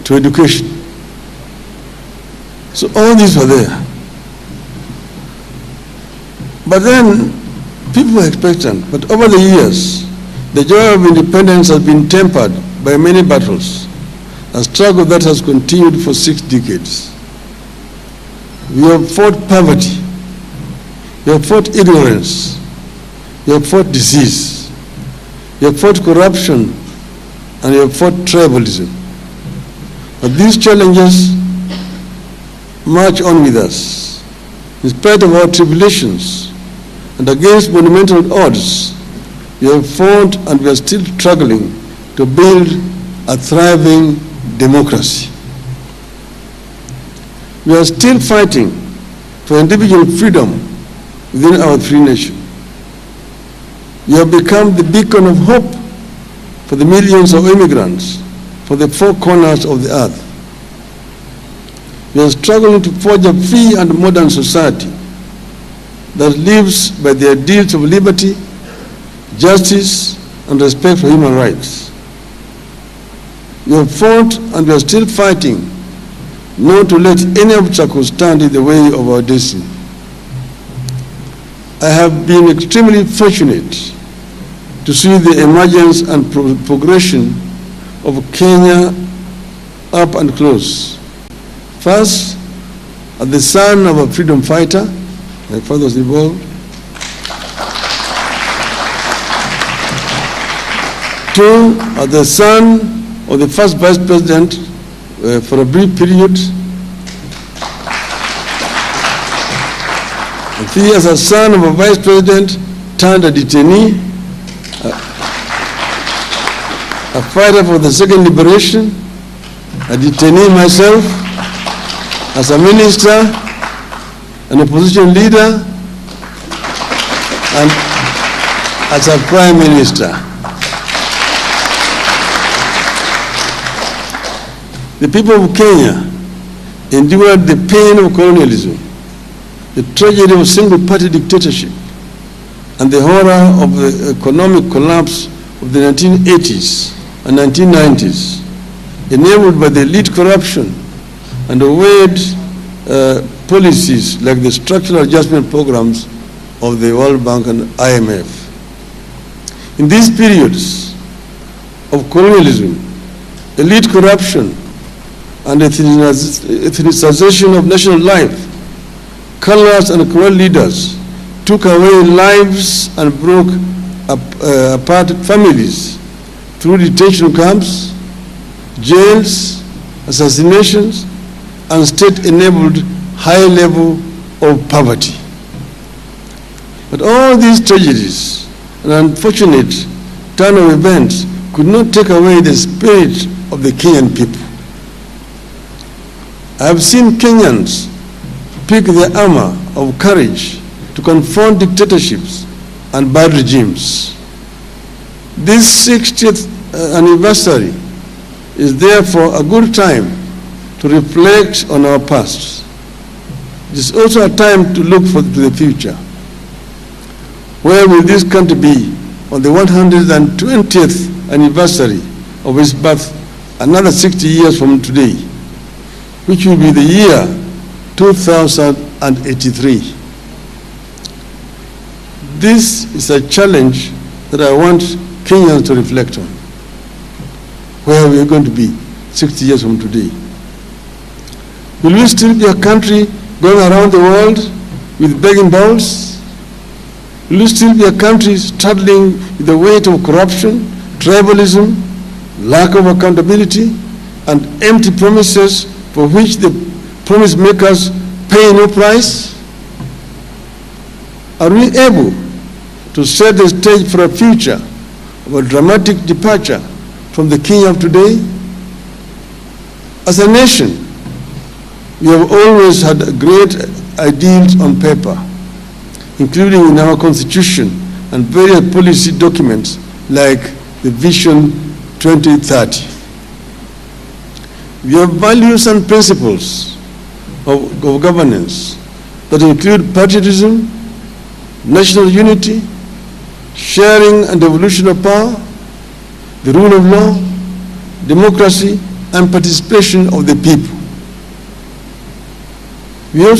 to education. So all these were there. But then people were expectant. But over the years, the joy of independence has been tempered by many battles, a struggle that has continued for 6 decades. We have fought poverty, we have fought ignorance, we have fought disease, we have fought corruption, and we have fought tribalism. But these challenges march on with us. In spite of our tribulations and against monumental odds, we have fought and we are still struggling to build a thriving democracy. We are still fighting for individual freedom within our free nation. We have become the beacon of hope for the millions of immigrants for the 4 corners of the earth. We are struggling to forge a free and modern society that lives by the ideals of liberty, justice, and respect for human rights. We have fought and we are still fighting not to let any obstacle stand in the way of our destiny. I have been extremely fortunate to see the emergence and progression of Kenya up and close. First, as the son of a freedom fighter, my father was involved. 2, as the son of the first vice president for a brief period. And 3, as a son of a vice president turned a detainee, a fighter for the second liberation, a detainee myself, as a minister, an opposition leader, and as a prime minister. The people of Kenya endured the pain of colonialism, the tragedy of single-party dictatorship, and the horror of the economic collapse of the 1980s and 1990s, enabled by the elite corruption and the weird policies like the structural adjustment programs of the World Bank and IMF. In these periods of colonialism, elite corruption, and ethnicization of national life, colorless and cruel leaders took away lives and broke apart families through detention camps, jails, assassinations, and state-enabled high level of poverty. But all these tragedies and unfortunate turn of events could not take away the spirit of the Kenyan people. I have seen Kenyans pick the armor of courage to confront dictatorships and bad regimes. This 60th anniversary is therefore a good time to reflect on our past. It is also a time to look to the future. Where will this country be on the 120th anniversary of its birth, another 60 years from today, which will be the year 2083. This is a challenge that I want Kenyans to reflect on. Where we are going to be 60 years from today. Will we still be a country going around the world with begging bowls? Will we still be a country struggling with the weight of corruption, tribalism, lack of accountability, and empty promises for which the promise makers pay no price? Are we able to set the stage for a future of a dramatic departure from the Kenya of today? As a nation, we have always had great ideals on paper, including in our constitution and various policy documents like the Vision 2030. We have values and principles of governance that include patriotism, national unity, sharing and devolution of power, the rule of law, democracy, and participation of the people. We also